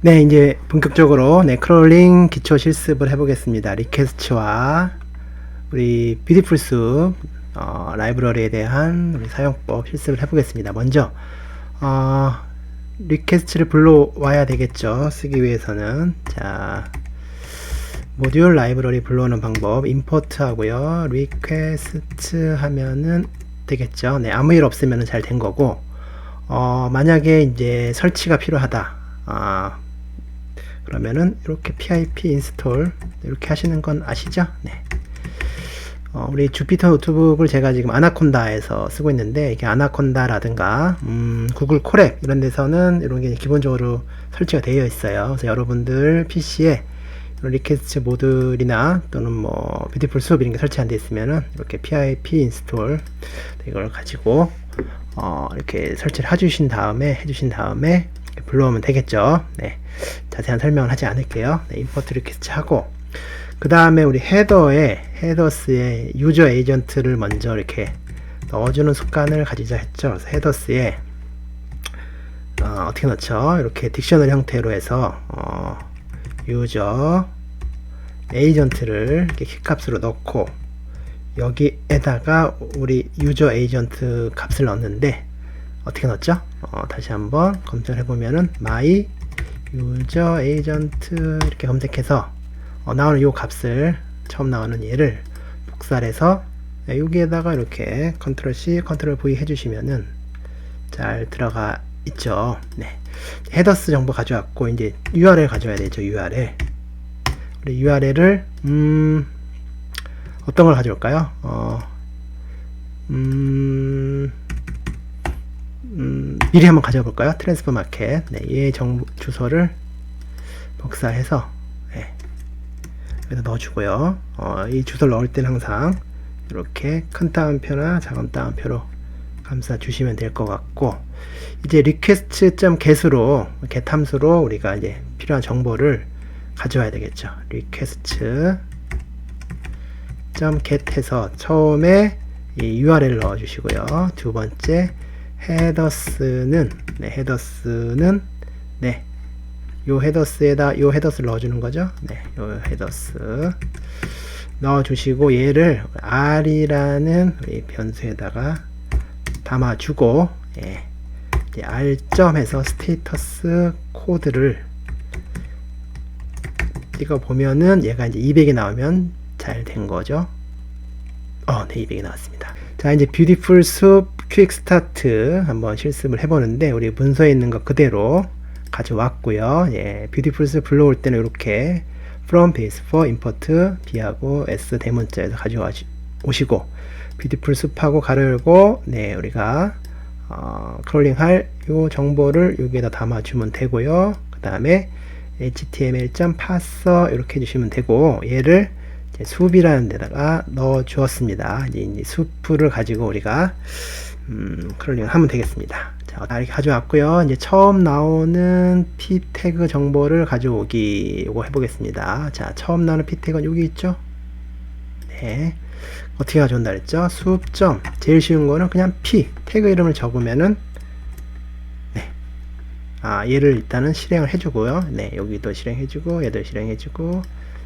네, 이제 본격적으로 크롤링 기초 실습을 해보겠습니다. 리퀘스트와 우리 뷰티풀 숲 라이브러리에 대한 우리 사용법 실습을 해보겠습니다. 먼저 어, 리퀘스트를 불러와야 되겠죠. 쓰기 위해서는 자, 모듈 라이브러리 불러오는 방법 임포트 하고요. 리퀘스트 하면은 되겠죠. 네, 아무 일 없으면 잘 된 거고, 만약에 이제 설치가 필요하다. 그러면은 이렇게 pip 인스톨 이렇게 하시는 건 아시죠? 네. 우리 주피터 노트북을 제가 지금 아나콘다에서 쓰고 있는데, 이게 아나콘다라든가 구글 콜앱 이런 데서는 이런 게 기본적으로 설치가 되어 있어요. 그래서 여러분들 PC에 리퀘스트 모듈이나 또는 뭐 뷰티풀 숲 이런 게 설치 안 되어 있으면은 이렇게 pip 인스톨 이걸 가지고 이렇게 설치를 해주신 다음에 불러오면 되겠죠. 네. 자세한 설명을 하지 않을게요. 네, 임포트 리퀘스트 하고, 그 다음에 우리 헤더스에 유저 에이전트를 먼저 이렇게 넣어주는 습관을 가지자 했죠. 그래서 헤더스에 어떻게 넣죠? 이렇게 딕셔너리 형태로 해서 유저 에이전트를 이렇게 키값으로 넣고, 여기에다가 우리 유저 에이전트 값을 넣었는데 어떻게 넣었죠? 다시 한번 검색을 해보면은 my user agent 이렇게 검색해서 나오는 요 값을, 처음 나오는 얘를 복사를 해서 여기에다가 이렇게 컨트롤 C, 컨트롤 V 해주시면은 잘 들어가 있죠. 네. 헤더스 정보 가져왔고, 이제 URL 가져와야 되죠. URL. 우리 URL을 어떤 걸 가져올까요? 미리 한번 가져와 볼까요? 트랜스퍼 마켓. 네, 얘 주소를 복사해서 여기다 넣어주고요. 이 주소를 넣을 때는 항상 이렇게 큰 따옴표나 작은 따옴표로 감싸 주시면 될 것 같고, 이제 request.get으로 get 함수로 우리가 이제 필요한 정보를 가져와야 되겠죠. request.get 해서 처음에 이 URL을 넣어 주시고요. 두 번째 헤더스는 요 헤더스에다 요 헤더스를 넣어주는 거죠. 네, 요 헤더스 넣어주시고, 얘를 r이라는 우리 변수에다가 담아주고, 이제 r점에서 스테이터스 코드를 찍어 보면은 얘가 이제 200이 나오면 잘 된 거죠. 네, 200이 나왔습니다. 자, 이제 뷰티풀 숲 퀵 스타트 한번 실습을 해보는데, 우리 문서에 있는 거 그대로 가져왔고요. 뷰티풀 숲 불러올 때는 이렇게 from base for import b하고 s 대문자에서 가져와 오시고, 뷰티풀 숲하고 가로 열고, 네, 우리가 크롤링 할 요 정보를 여기에다 담아주면 되고요. 그 다음에 html.parser 이렇게 해주시면 되고, 얘를 숲이라는 데다가 넣어 주었습니다. 이제 숲을 가지고 우리가 크롤링을 하면 되겠습니다. 자, 이렇게 가져왔고요. 이제 처음 나오는 p 태그 정보를 가져오기, 요거 해보겠습니다. 자, 처음 나오는 p 태그는 여기 있죠. 네, 어떻게 가져온다 그랬죠? 숲점, 제일 쉬운 거는 그냥 p 태그 이름을 적으면은, 네, 얘를 일단은 실행을 해주고요. 네, 여기도 실행해주고 얘도 실행해주고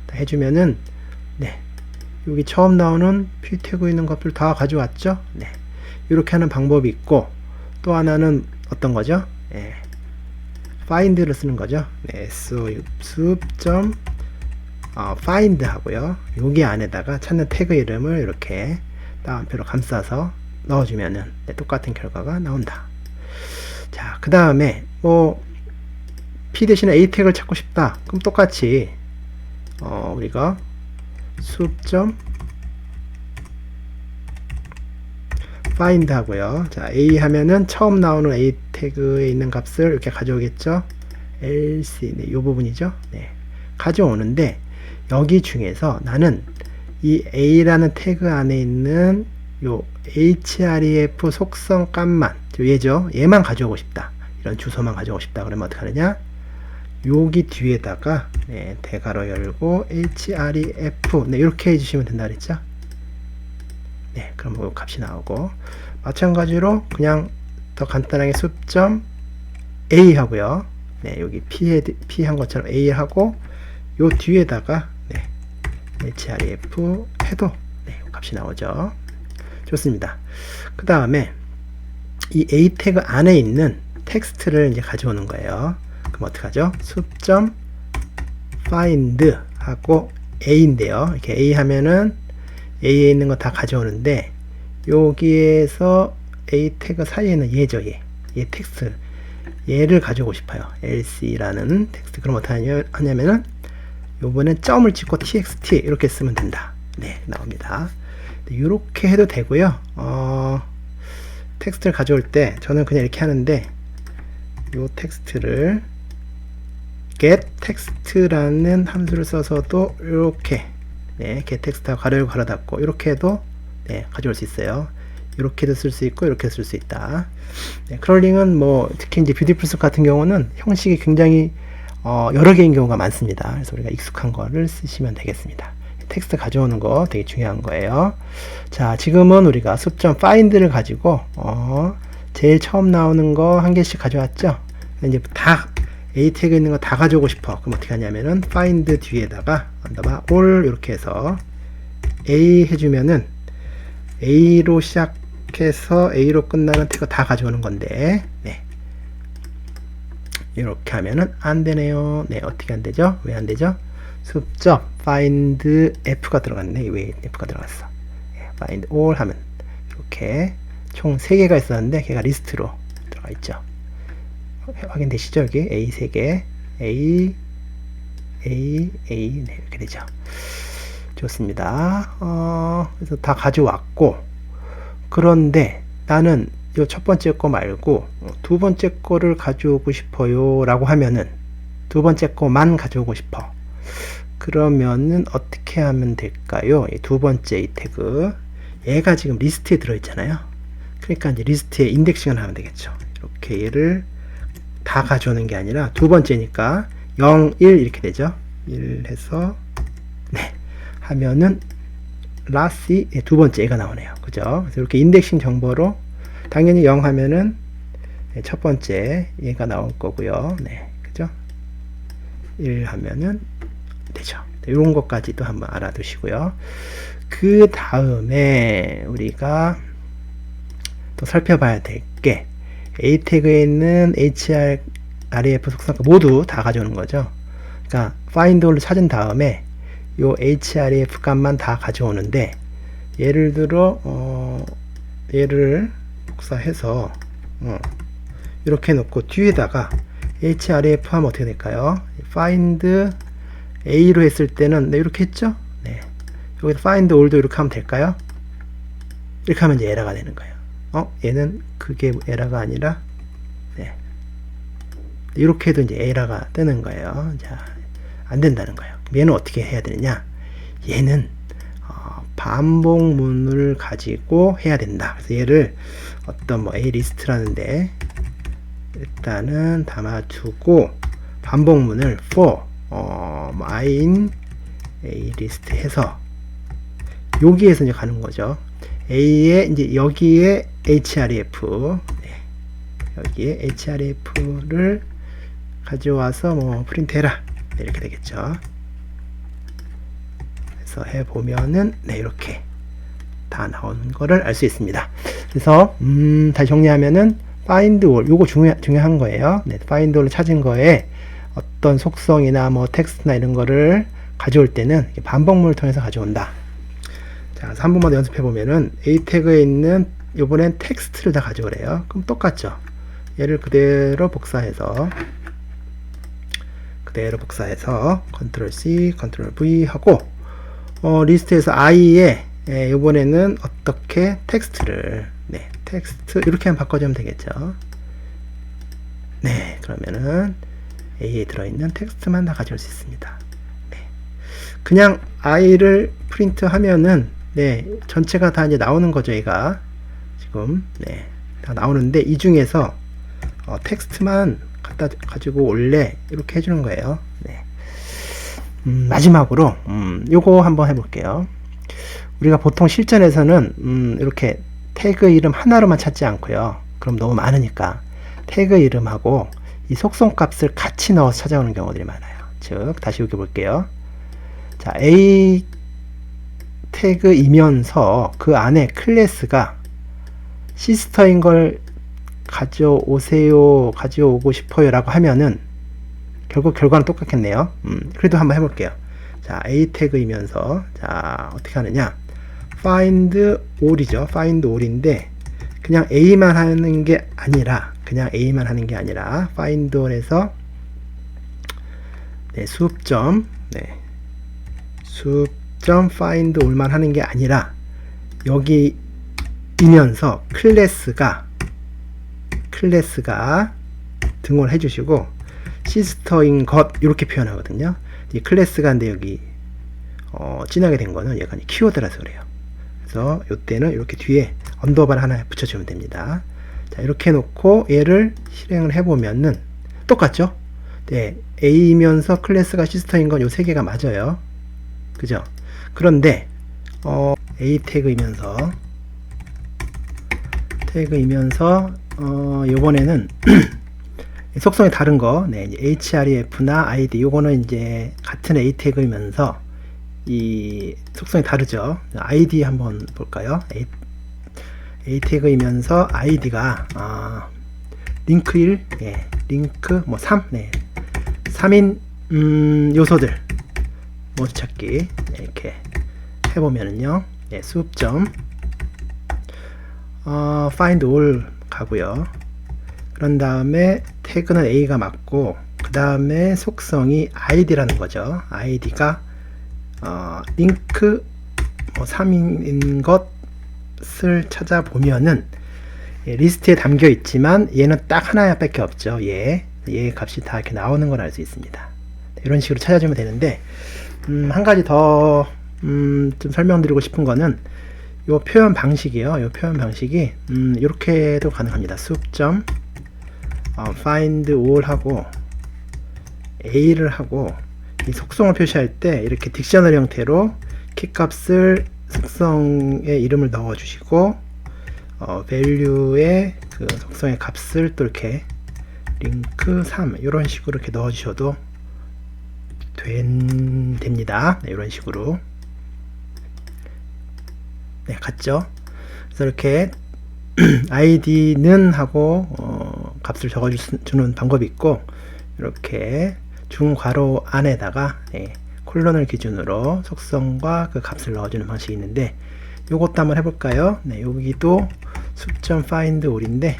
다 해주면은, 네, 여기 처음 나오는 p 태그 있는 것들 다 가져왔죠. 네, 이렇게 하는 방법이 있고, 또 하나는 어떤 거죠? find를 쓰는 거죠. 네, 숲점 find 하고요. 여기 안에다가 찾는 태그 이름을 이렇게 따옴표로 감싸서 넣어주면은 똑같은 결과가 나온다. 자, 그 다음에 뭐 p 대신에 a 태그를 찾고 싶다. 그럼 똑같이 우리가 숲점 find 하고요. 자, a 하면은 처음 나오는 a 태그에 있는 값을 이렇게 가져오겠죠. lc, 네, 요 부분이죠. 네, 가져오는데, 여기 중에서 나는 이 a라는 태그 안에 있는 요 href 속성 값만, 얘죠. 얘만 가져오고 싶다. 이런 주소만 가져오고 싶다. 그러면 어떻게 하느냐? 여기 뒤에다가 대괄호 열고 href, 네, 이렇게 해주시면 된다 그랬죠. 네, 그럼 그 값이 나오고, 마찬가지로 그냥 더 간단하게 숲점 a 하고요. 네, 여기 P 한 것처럼 A 하고 요 뒤에다가 네, href 해도 네, 값이 나오죠. 좋습니다. 그 다음에 이 A 태그 안에 있는 텍스트를 이제 가져오는 거예요. 그럼 어떡하죠? 숲.find 하고 A인데요. 이렇게 A 하면은 A에 있는 거 다 가져오는데 여기에서 A 태그 사이에는 얘죠. 얘 텍스트 얘를 가져오고 싶어요. lc라는 텍스트. 그럼 어떻게 하냐면은 요번엔 점을 찍고 txt 이렇게 쓰면 된다. 네, 나옵니다. 이렇게 해도 되고요. 텍스트를 가져올 때 저는 그냥 이렇게 하는데 요 텍스트를 get text라는 함수를 써서도 이렇게 네, get text하고 가로 열고 가로 닫고 이렇게 해도 네, 가져올 수 있어요. 이렇게도 쓸 수 있고 이렇게 쓸 수 있다. 네, 크롤링은 뭐 특히 이제 뷰티풀 같은 경우는 형식이 굉장히 여러 개인 경우가 많습니다. 그래서 우리가 익숙한 거를 쓰시면 되겠습니다. 텍스트 가져오는 거 되게 중요한 거예요. 자, 지금은 우리가 숲.find를 가지고 제일 처음 나오는 거 한 개씩 가져왔죠. 이제 다 A 태그 있는 거 다 가져오고 싶어. 그럼 어떻게 하냐면은 find 뒤에다가 all 이렇게 해서 A 해주면은 A로 시작해서 A로 끝나는 태그 다 가져오는 건데 네. 이렇게 하면은 안 되네요. 네, 어떻게 안 되죠? 왜 안 되죠? 숲.find F가 들어갔네. 왜 F가 들어갔어? 네, find all 하면 이렇게 총 3개가 있었는데 걔가 리스트로 들어가 있죠. 확인되시죠? 여기 A 3개, A, 네, 이렇게 되죠. 좋습니다. 그래서 다 가져왔고, 그런데 나는 이 첫 번째 거 말고 두 번째 거를 가져오고 싶어요 라고 하면은 두 번째 거만 가져오고 싶어. 그러면은 어떻게 하면 될까요? 이 두 번째 이 태그 얘가 지금 리스트에 들어있잖아요. 그러니까 이제 리스트에 인덱싱을 하면 되겠죠. 이렇게 얘를 다 가져오는 게 아니라 두 번째니까 0, 1 이렇게 되죠. 1 해서 네 하면은 라시 두 번째 얘가 나오네요. 그죠? 그래서 이렇게 인덱싱 정보로 당연히 0 하면은 첫 번째 얘가 나올 거고요. 네, 그죠? 1 하면은 되죠. 이런 것까지도 한번 알아두시고요. 그 다음에 우리가 또 살펴봐야 될 게 A 태그에 있는 href 속성값 모두 다 가져오는 거죠. 그러니까 find all을 찾은 다음에 요 href 값만 다 가져오는데 예를 들어 얘를 복사해서 이렇게 놓고 뒤에다가 href 하면 어떻게 될까요? find a로 했을 때는 네, 이렇게 했죠? 네. 여기서 find all도 이렇게 하면 될까요? 이렇게 하면 이제 에러가 되는 거예요. 얘는 그게 에러가 아니라 네. 이렇게 해도 이제 에러가 뜨는 거예요. 자, 안 된다는 거예요. 얘는 어떻게 해야 되느냐? 얘는 반복문을 가지고 해야 된다. 그래서 얘를 어떤 뭐 A 리스트라는데 일단은 담아두고 반복문을 for I in A 리스트 해서 여기에서 이제 가는 거죠. A에 이제 여기에 href 네. 여기에 href를 가져와서 뭐 프린트 해라 네, 이렇게 되겠죠. 그래서 해보면은 네 이렇게 다 나오는 거를 알 수 있습니다. 그래서 다시 정리하면은 find all 요거 중요한 거예요. 네, find all을 찾은 거에 어떤 속성이나 뭐 텍스트나 이런 거를 가져올 때는 반복문을 통해서 가져온다. 자, 그래서 한 번만 더 연습해 보면은 A 태그에 있는 요번엔 텍스트를 다 가져오래요. 그럼 똑같죠. 얘를 그대로 복사해서 컨트롤 C, 컨트롤 V 하고 리스트에서 I에 요번에는 어떻게 텍스트를 네, 텍스트 이렇게 한번 바꿔주면 되겠죠. 네, 그러면은 A에 들어있는 텍스트만 다 가져올 수 있습니다. 네. 그냥 I를 프린트 하면은 네, 전체가 다 이제 나오는 거죠. 얘가 지금 네, 다 나오는데 이 중에서 텍스트만 갖다 가지고 올래 이렇게 해주는 거예요. 네. 마지막으로 요거 한번 해볼게요. 우리가 보통 실전에서는 이렇게 태그 이름 하나로만 찾지 않고요. 그럼 너무 많으니까 태그 이름하고 이 속성 값을 같이 넣어서 찾아오는 경우들이 많아요. 즉 다시 여기 볼게요. 자, A 태그이면서 그 안에 클래스가 시스터인 걸 가져오세요, 가져오고 싶어요 라고 하면은 결국 결과는 똑같겠네요. 그래도 한번 해볼게요. 자, A 태그이면서 자 어떻게 하느냐, find all이죠. find all인데 그냥 A만 하는 게 아니라 find all에서 네, 수흡점 find all만 하는 게 아니라 여기 이면서 클래스가 등호를 해주시고 시스터인 것 이렇게 표현하거든요. 이 클래스가 근데 여기 진하게 된 거는 얘가 키워드라서 그래요. 그래서 이때는 이렇게 뒤에 언더바를 하나 붙여주면 됩니다. 자, 이렇게 해놓고 얘를 실행을 해보면은 똑같죠? 네, A이면서 클래스가 시스터인 건 요 세 개가 맞아요. 그죠? 그런데 A 태그이면서 요번에는 속성이 다른 거, 네, href나 id, 요거는 이제 같은 A 태그이면서 이 속성이 다르죠. id 한번 볼까요? A 태그이면서 id가 링크 1, 예, 링크 뭐 3, 네, 3인 요소들 모두 찾기, 네, 이렇게 해보면은요, 네, 수흡점 find all 가고요. 그런 다음에 태그는 A가 맞고 그 다음에 속성이 id라는 거죠. id가 링크 뭐 3인 것을 찾아보면은 예, 리스트에 담겨 있지만 얘는 딱 하나밖에 없죠. 얘 값이 다 이렇게 나오는 걸 알 수 있습니다. 이런 식으로 찾아주면 되는데 한 가지 더 좀 설명드리고 싶은 거는 요 표현 방식이요. 요 표현 방식이 이렇게도 가능합니다. 수흡점 find all 하고 A를 하고 이 속성을 표시할 때 이렇게 딕셔너리 형태로 키값을 속성의 이름을 넣어 주시고 value에 그 속성의 값을 또 이렇게 링크 3 이런 식으로 이렇게 넣어 주셔도 됩니다. 네, 이런 식으로. 네, 같죠? 그래서 이렇게 id는 하고 값을 적어주는 방법이 있고, 이렇게 중괄호 안에다가 콜론을 기준으로 속성과 그 값을 넣어주는 방식이 있는데, 요것도 한번 해볼까요? 네, 여기도 수점 find all인데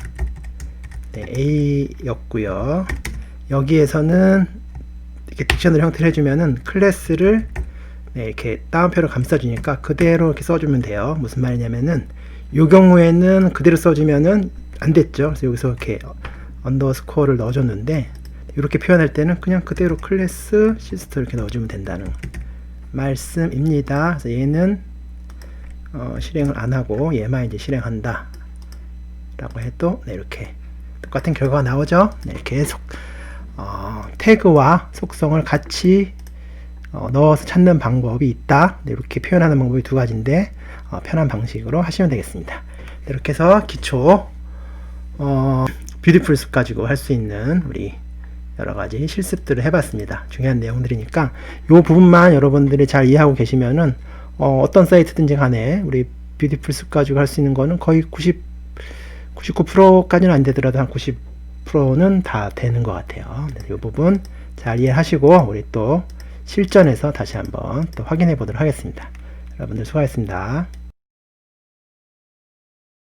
A였고요. 여기에서는 이렇게 딕셔너리 형태를 해주면은 클래스를 이렇게 따옴표로 감싸주니까 그대로 이렇게 써주면 돼요. 무슨 말이냐면은 요 경우에는 그대로 써주면은 안 됐죠. 그래서 여기서 이렇게 언더스코어를 넣어줬는데 이렇게 표현할 때는 그냥 그대로 클래스 시스터 이렇게 넣어주면 된다는 말씀입니다. 그래서 얘는 실행을 안 하고 얘만 이제 실행한다 라고 해도 이렇게 똑같은 결과가 나오죠. 이렇게 태그와 속성을 같이 넣어서 찾는 방법이 있다. 이렇게 표현하는 방법이 두 가지인데 편한 방식으로 하시면 되겠습니다. 이렇게 해서 기초 뷰티풀 숲 가지고 할 수 있는 우리 여러가지 실습들을 해봤습니다. 중요한 내용들이니까 이 부분만 여러분들이 잘 이해하고 계시면은 어떤 사이트든지 간에 우리 뷰티풀 숲 가지고 할 수 있는 거는 거의 99%까지는 안 되더라도 한 90%는 다 되는 것 같아요. 이 부분 잘 이해하시고 우리 또 실전에서 다시 한번 또 확인해 보도록 하겠습니다. 여러분들 수고하셨습니다.